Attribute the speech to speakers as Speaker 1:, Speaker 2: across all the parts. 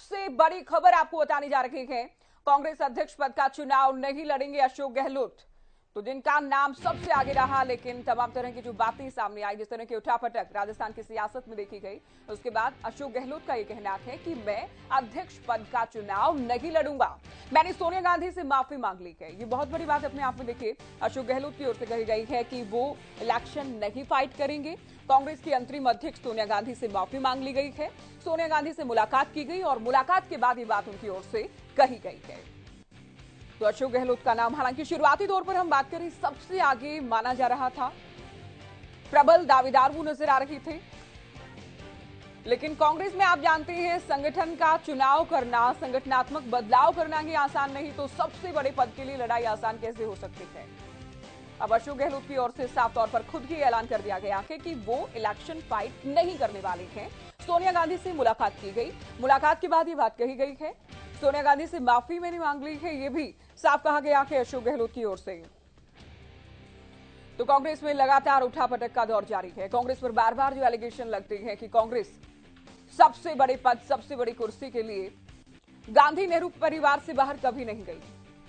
Speaker 1: सबसे बड़ी खबर आपको बताने जा रही है। कांग्रेस अध्यक्ष पद का चुनाव नहीं लड़ेंगे अशोक गहलोत, तो जिनका नाम सबसे आगे रहा, लेकिन तमाम तरह की जो बातें सामने आई, जिस तरह की उठापटक राजस्थान की सियासत में देखी गई, उसके बाद अशोक गहलोत का यह कहना है कि मैं अध्यक्ष पद का चुनाव नहीं लड़ूंगा। मैंने सोनिया गांधी से माफी मांग ली है। ये बहुत बड़ी बात अपने आप में। देखिए, अशोक गहलोत की ओर से कही गई है कि वो इलेक्शन नहीं फाइट करेंगे। कांग्रेस की अंतरिम अध्यक्ष सोनिया गांधी से माफी मांग ली गई है। सोनिया गांधी से मुलाकात की गई और मुलाकात के बाद ये बात उनकी ओर से कही गई है। तो अशोक गहलोत का नाम हालांकि शुरुआती तौर पर हम बात करें सबसे आगे माना जा रहा था, प्रबल दावेदार वो नजर आ रही थे, लेकिन कांग्रेस में आप जानते हैं संगठन का चुनाव करना, संगठनात्मक बदलाव करना ही आसान नहीं, तो सबसे बड़े पद के लिए लड़ाई आसान कैसे हो सकती है। अब अशोक गहलोत की ओर से साफ तौर पर खुद ही ऐलान कर दिया गया है कि वो इलेक्शन फाइट नहीं करने वाले हैं। सोनिया गांधी से मुलाकात की गई, मुलाकात के बाद ये बात कही गई है। सोनिया गांधी से माफी मैंने मांग ली है, ये भी साफ कहा गया है अशोक गहलोत की ओर से। तो कांग्रेस में लगातार उठापटक का दौर जारी है। कांग्रेस पर बार बार जो एलिगेशन लगते हैं कि कांग्रेस सबसे बड़े पद, सबसे बड़ी कुर्सी के लिए गांधी नेहरू परिवार से बाहर कभी नहीं गई,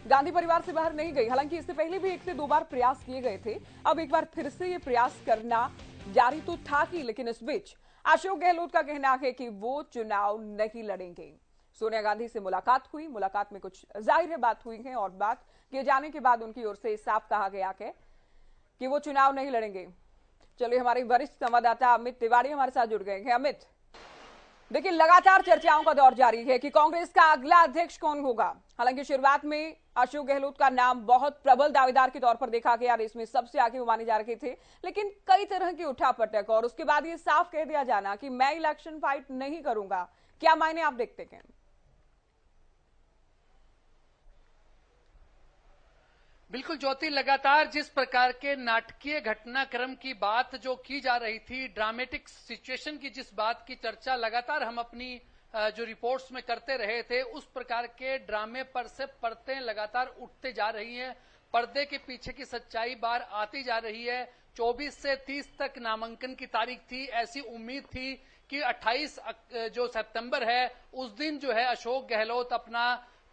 Speaker 1: गांधी परिवार से बाहर नहीं गई। हालांकि इससे पहले भी 1 से 2 बार प्रयास किए गए थे, अब एक बार फिर से ये प्रयास करना जारी तो था ही, लेकिन इस बीच अशोक गहलोत का कहना है कि वो चुनाव नहीं लड़ेंगे। सोनिया गांधी से मुलाकात हुई, मुलाकात में कुछ जाहिर है बात हुई है, और बात किए जाने के बाद उनकी ओर से साफ कहा गया है कि वो चुनाव नहीं लड़ेंगे। चलिए, हमारे वरिष्ठ संवाददाता अमित तिवारी हमारे साथ जुड़ गए हैं। अमित, देखिए, लगातार चर्चाओं का दौर जारी है कि कांग्रेस का अगला अध्यक्ष कौन होगा। हालांकि शुरुआत में अशोक गहलोत का नाम बहुत प्रबल दावेदार के तौर पर देखा गया, इसमें सबसे आगे वो माने जा रहे थे, लेकिन कई तरह की उठापटक और उसके बाद ये साफ कह दिया जाना कि मैं इलेक्शन फाइट नहीं करूंगा, क्या मायने आप देखते हैं?
Speaker 2: बिल्कुल ज्योति, लगातार जिस प्रकार के नाटकीय घटनाक्रम की बात जो की जा रही थी, ड्रामेटिक सिचुएशन की जिस बात की चर्चा लगातार हम अपनी जो रिपोर्ट्स में करते रहे थे, उस प्रकार के ड्रामे पर से परतें लगातार उठते जा रही हैं। पर्दे के पीछे की सच्चाई बाहर आती जा रही है। 24 से 30 तक नामांकन की तारीख थी। ऐसी उम्मीद थी कि 28 जो सितंबर है उस दिन जो है अशोक गहलोत अपना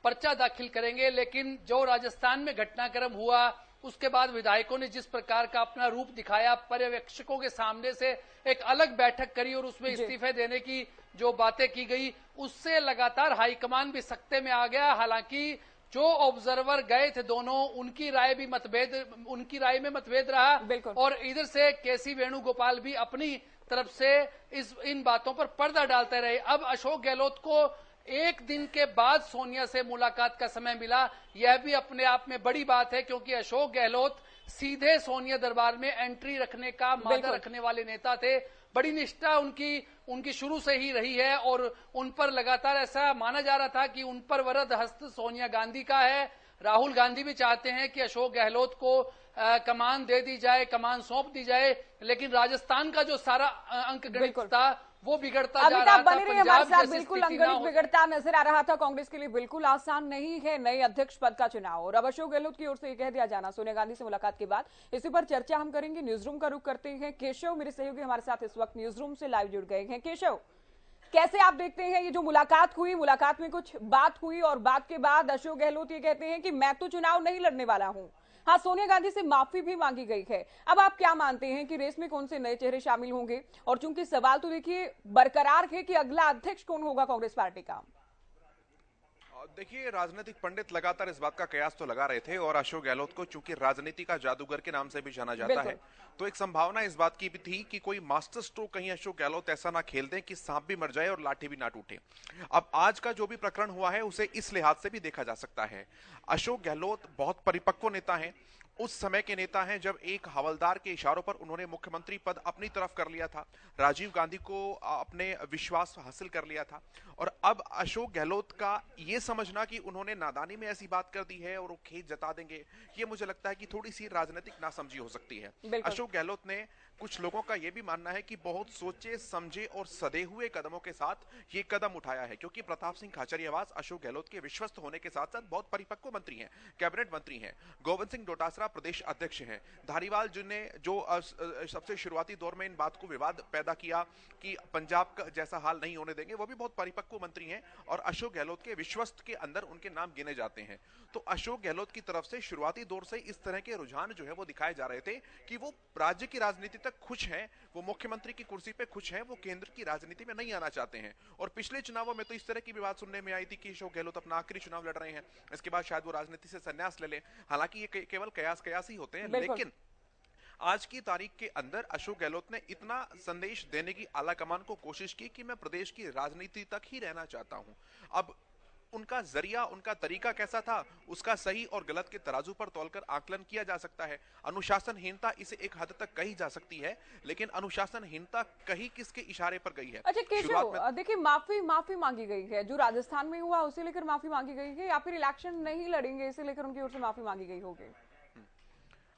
Speaker 2: पर्चा दाखिल करेंगे, लेकिन जो राजस्थान में घटनाक्रम हुआ उसके बाद विधायकों ने जिस प्रकार का अपना रूप दिखाया, पर्यवेक्षकों के सामने से एक अलग बैठक करी और उसमें इस्तीफे देने की जो बातें की गई, उससे लगातार हाईकमान भी सख्ते में आ गया। हालांकि जो ऑब्जर्वर गए थे दोनों, उनकी राय में मतभेद रहा और इधर से केसी वेणुगोपाल भी अपनी तरफ से इन बातों पर पर्दा डालते रहे। अब अशोक गहलोत को 1 दिन के बाद सोनिया से मुलाकात का समय मिला, यह भी अपने आप में बड़ी बात है, क्योंकि अशोक गहलोत सीधे सोनिया दरबार में एंट्री रखने का मादा रखने वाले नेता थे। बड़ी निष्ठा उनकी शुरू से ही रही है और उन पर लगातार ऐसा माना जा रहा था कि उन पर वरद हस्त सोनिया गांधी का है। राहुल गांधी भी चाहते हैं कि अशोक गहलोत को कमान दे दी जाए, कमान सौंप दी जाए, लेकिन राजस्थान का जो सारा अंक गणित था वो बिगड़ता जा रहा था।
Speaker 1: बने रहे हमारे साथ, बिल्कुल अंगणित बिगड़ता नजर आ रहा था। कांग्रेस के लिए बिल्कुल आसान नहीं है नए अध्यक्ष पद का चुनाव, और अब अशोक गहलोत की ओर से कह दिया जाना सोनिया गांधी से मुलाकात के बाद, इसी पर चर्चा हम करेंगे। न्यूज रूम का रुख करते हैं। केशव मेरे सहयोगी हमारे साथ इस वक्त न्यूज रूम से लाइव जुड़ गए हैं। केशव, कैसे आप देखते हैं ये जो मुलाकात हुई, मुलाकात में कुछ बात हुई और बात के बाद अशोक गहलोत ये कहते हैं कि मैं तो चुनाव नहीं लड़ने वाला हूं। हाँ, सोनिया गांधी से माफी भी मांगी गई है। अब आप क्या मानते हैं कि रेस में कौन से नए चेहरे शामिल होंगे? और चूंकि सवाल तो देखिए बरकरार है कि अगला अध्यक्ष कौन होगा कांग्रेस पार्टी का।
Speaker 3: देखिए, राजनीतिक पंडित लगातार इस बात का कयास तो लगा रहे थे, और अशोक गहलोत को चूंकि राजनीति का जादूगर के नाम से भी जाना जाता है, तो एक संभावना इस बात की भी थी कि कोई मास्टर स्ट्रोक कहीं अशोक गहलोत ऐसा ना खेल दें कि सांप भी मर जाए और लाठी भी ना टूटे। अब आज का जो भी प्रकरण हुआ है उसे इस लिहाज से भी देखा जा सकता है। अशोक गहलोत बहुत परिपक्व नेता हैं, उस समय के नेता हैं जब एक हवलदार के इशारों पर उन्होंने मुख्यमंत्री पद अपनी तरफ कर लिया था, राजीव गांधी को अपने विश्वास हासिल कर लिया था, और अब अशोक गहलोत का ये समझना कि उन्होंने नादानी में ऐसी बात कर दी है और वो खेत जता देंगे, ये मुझे लगता है कि थोड़ी सी राजनीतिक नासमझी हो सकती है। अशोक गहलोत ने, कुछ लोगों का यह भी मानना है कि बहुत सोचे समझे और सदे हुए कदमों के साथ ये कदम उठाया है, क्योंकि प्रताप सिंह खाचरियावास अशोक गहलोत के विश्वस्त होने के साथ साथ बहुत परिपक्व मंत्री हैं, कैबिनेट मंत्री हैं। गोविंद सिंह डोटासरा मिश्रा प्रदेश अध्यक्ष हैं। धारीवाल जिन्हें जो सबसे शुरुआती दौर में इन बात को विवाद पैदा किया कि पंजाब का जैसा हाल नहीं होने देंगे, वो भी बहुत परिपक्व मंत्री हैं और अशोक गहलोत के विश्वस्त के अंदर उनके नाम गिने जाते हैं। तो अशोक गहलोत की तरफ से शुरुआती दौर से इस तरह के रुझान जो है वो दिखाए जा रहे थे कि वो राज्य की राजनीति तक खुश हैं, वो मुख्यमंत्री की कुर्सी पे खुश हैं, वो केंद्र की राजनीति में नहीं आना चाहते हैं। और पिछले चुनावों में तो इस तरह की भी बात सुनने में आई थी कि अशोक गहलोत अपना आखिरी चुनाव लड़ रहे हैं, इसके बाद शायद वो राजनीति से संन्यास ले लें। हालांकि ये केवल कयास ही होते हैं, लेकिन आज की तारीख के अंदर अशोक गहलोत ने इतना संदेश देने की आलाकमान को कोशिश की कि मैं प्रदेश की राजनीति तक ही रहना चाहता हूं। अब उनका जरिया, उनका तरीका कैसा था, उसका सही और गलत के तराजू पर तौलकर आकलन किया जा सकता है। अनुशासनहीनता इसे एक हद तक कही जा सकती है, लेकिन अनुशासनहीनता कहीं किसके इशारे पर गई है?
Speaker 1: अच्छा केशव, देखिए माफी मांगी गई है, जो राजस्थान में हुआ उसे लेकर माफी मांगी गई है, या फिर इलेक्शन नहीं लड़ेंगे इसे लेकर उनकी ओर से माफी मांगी गई होगी?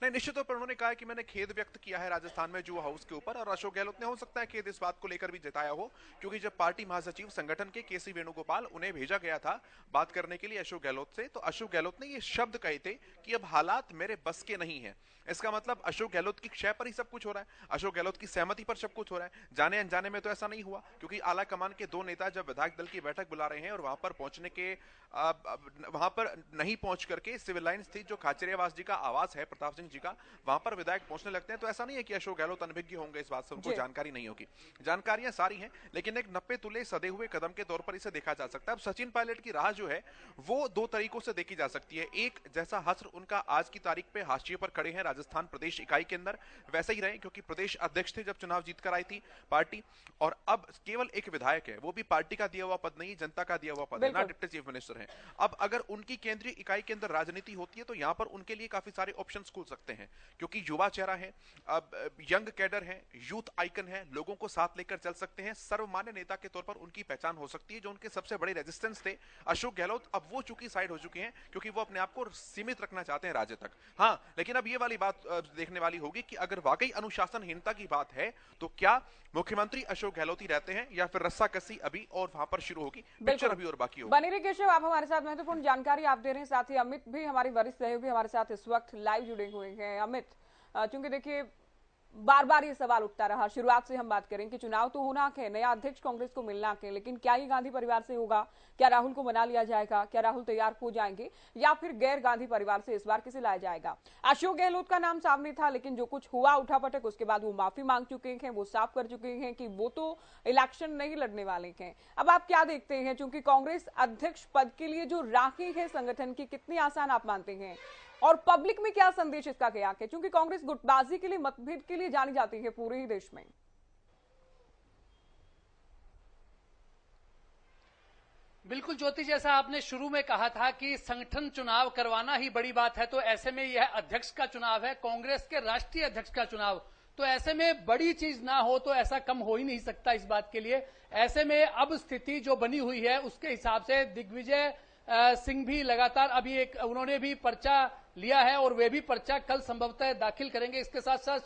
Speaker 3: नहीं, निश्चित तौर पर उन्होंने कहा कि मैंने खेद व्यक्त किया है राजस्थान में जुआ हाउस के ऊपर, और अशोक गहलोत ने हो सकता है खेद इस बात को लेकर भी जताया हो, क्योंकि जब पार्टी महासचिव संगठन के केसी वेणुगोपाल उन्हें भेजा गया था बात करने के लिए अशोक गहलोत से, तो अशोक गहलोत ने ये शब्द कहे थे कि अब हालात मेरे बस के नहीं है। इसका मतलब अशोक गहलोत की क्षय पर ही सब कुछ हो रहा है, अशोक गहलोत की सहमति पर सब कुछ हो रहा है। जाने अनजाने में तो ऐसा नहीं हुआ, क्योंकि आला कमान के दो नेता जब विधायक दल की बैठक बुला रहे हैं और वहां पर पहुंचने के वहां पर नहीं पहुंच करके सिविल लाइन स्थित जो खाचरियावास जी का आवास है प्रताप सिंह जी का, वहां पर विधायक पहुंचने लगते हैं, तो ऐसा नहीं है कि अशोक गहलोत अनभिज्ञ होंगे इस बात से, उनको जानकारी नहीं होगी। जानकारियां सारी हैं, लेकिन एक नप्पे तुले सदे हुए कदम के तौर पर इसे देखा जा सकता है। अब सचिन पायलट की राह जो है वो दो तरीकों से देखी जा सकती है। एक, जैसा हस्र उनका आज की तारीख पे हाशिए पर खड़े हैं राजस्थान प्रदेश इकाई के अंदर, वैसे ही रहे, क्योंकि प्रदेश अध्यक्ष थे जब चुनाव जीतकर आई थी पार्टी, और अब केवल एक विधायक है, वो भी पार्टी का दिया हुआ पद नहीं, जनता का दिया हुआ पद है, ना डिप्टी चीफ मिनिस्टर है। अब अगर उनकी केंद्रीय इकाई के अंदर राजनीति होती है तो यहां पर उनके लिए काफी सारे ऑप्शंस खुल सकते हैं, क्योंकि युवा चेहरा है, अब यंग कैडर है, यूथ आइकन है, लोगों को साथ लेकर चल सकते हैं, सर्वमान्य नेता के तौर पर उनकी पहचान हो सकती है। जो उनके सबसे बड़े रेजिस्टेंस थे अशोक गहलोत, अब वो चूंकि साइड हो चुके हैं, क्योंकि वो अपने आप को सीमित रखना चाहते हैं राज्य तक। हाँ, लेकिन अब ये वाली बात देखने वाली होगी कि अगर वाकई अनुशासनहीनता की बात है तो क्या मुख्यमंत्री अशोक गहलोत ही रहते हैं, या फिर रस्साकसी अभी और वहां पर शुरू होगी, पिक्चर अभी और बाकी होगी।
Speaker 1: बने रहिए केशव, आप हमारे साथ महत्वपूर्ण जानकारी आप दे रहे हैं, साथ ही अमित भी हमारे वरिष्ठ सहयोगी हमारे साथ इस वक्त लाइव जुड़े हुए हैं। अमित, चूंकि देखिए बार बार ये सवाल उठता रहा, शुरुआत से हम बात करें कि चुनाव तो होना है, नया अध्यक्ष कांग्रेस को मिलना है, लेकिन क्या ये गांधी परिवार से होगा? क्या राहुल को मना लिया जाएगा? क्या राहुल तैयार हो जाएंगे, या फिर गैर गांधी परिवार से इस बार किसे लाया जाएगा? अशोक गहलोत का नाम सामने था, लेकिन जो कुछ हुआ उठापटक, उसके बाद वो माफी मांग चुके हैं, वो साफ कर चुके हैं कि वो तो इलेक्शन नहीं लड़ने वाले हैं। अब आप क्या देखते हैं, चूंकि कांग्रेस अध्यक्ष पद के लिए जो राही है संगठन की, कितनी आसान आप मानते हैं, और पब्लिक में क्या संदेश इसका क्या है, क्योंकि कांग्रेस गुटबाजी के लिए, मतभेद के लिए जानी जाती है पूरे ही देश में?
Speaker 2: बिल्कुल ज्योति, जैसा आपने शुरू में कहा था कि संगठन चुनाव करवाना ही बड़ी बात है, तो ऐसे में यह अध्यक्ष का चुनाव है, कांग्रेस के राष्ट्रीय अध्यक्ष का चुनाव, तो ऐसे में बड़ी चीज ना हो तो ऐसा कम हो ही नहीं सकता इस बात के लिए। ऐसे में अब स्थिति जो बनी हुई है उसके हिसाब से दिग्विजय सिंह भी लगातार अभी उन्होंने भी पर्चा लिया है और वे भी पर्चा कल संभवतः दाखिल करेंगे। इसके साथ साथ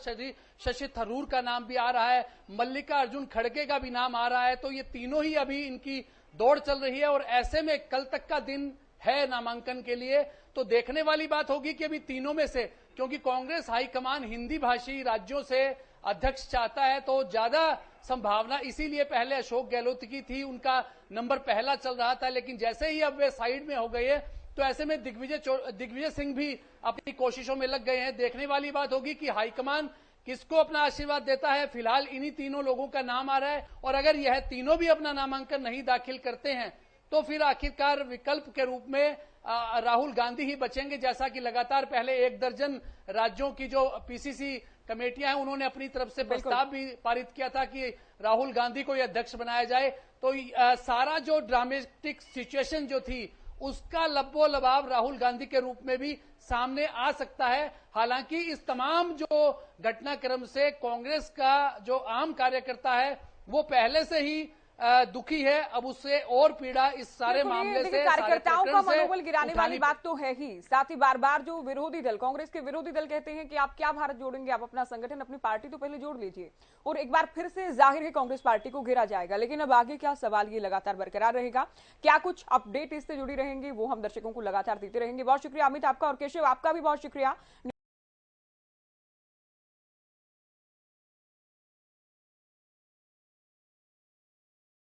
Speaker 2: शशि थरूर का नाम भी आ रहा है, मल्लिकार्जुन खड़गे का भी नाम आ रहा है, तो ये तीनों ही अभी इनकी दौड़ चल रही है और ऐसे में कल तक का दिन है नामांकन के लिए। तो देखने वाली बात होगी कि अभी तीनों में से, क्योंकि कांग्रेस हाईकमान हिंदी भाषी राज्यों से अध्यक्ष चाहता है, तो ज्यादा संभावना इसीलिए पहले अशोक गहलोत की थी, उनका नंबर पहला चल रहा था, लेकिन जैसे ही अब वे साइड में हो गए हैं तो ऐसे में दिग्विजय सिंह भी अपनी कोशिशों में लग गए हैं। देखने वाली बात होगी कि हाईकमान किसको अपना आशीर्वाद देता है। फिलहाल इन्हीं तीनों लोगों का नाम आ रहा है, और अगर यह तीनों भी अपना नामांकन नहीं दाखिल करते हैं तो फिर आखिरकार विकल्प के रूप में राहुल गांधी ही बचेंगे। जैसा कि लगातार पहले 1 दर्जन राज्यों की जो पीसीसी कमेटियां हैं उन्होंने अपनी तरफ से प्रस्ताव भी पारित किया था कि राहुल गांधी को यह अध्यक्ष बनाया जाए। तो सारा जो ड्रामेटिक सिचुएशन जो थी उसका लब्बो लबाब राहुल गांधी के रूप में भी सामने आ सकता है। हालांकि इस तमाम जो घटनाक्रम से कांग्रेस का जो आम कार्यकर्ता है वो पहले से ही दुखी है, अब उससे और पीड़ा इस सारे मामले से,
Speaker 1: कार्यकर्ताओं का मनोबल गिराने वाली बात तो है ही। साथ ही बार बार जो विरोधी दल, कांग्रेस के विरोधी दल कहते हैं कि आप क्या भारत जोड़ेंगे, आप अपना संगठन, अपनी पार्टी तो पहले जोड़ लीजिए, और एक बार फिर से जाहिर है कांग्रेस पार्टी को घेरा जाएगा। लेकिन अब आगे क्या सवाल, ये लगातार बरकरार रहेगा। क्या कुछ अपडेट इससे जुड़ी रहेंगी वो हम दर्शकों को लगातार देते रहेंगे। बहुत शुक्रिया अमित आपका, और केशव आपका भी बहुत शुक्रिया।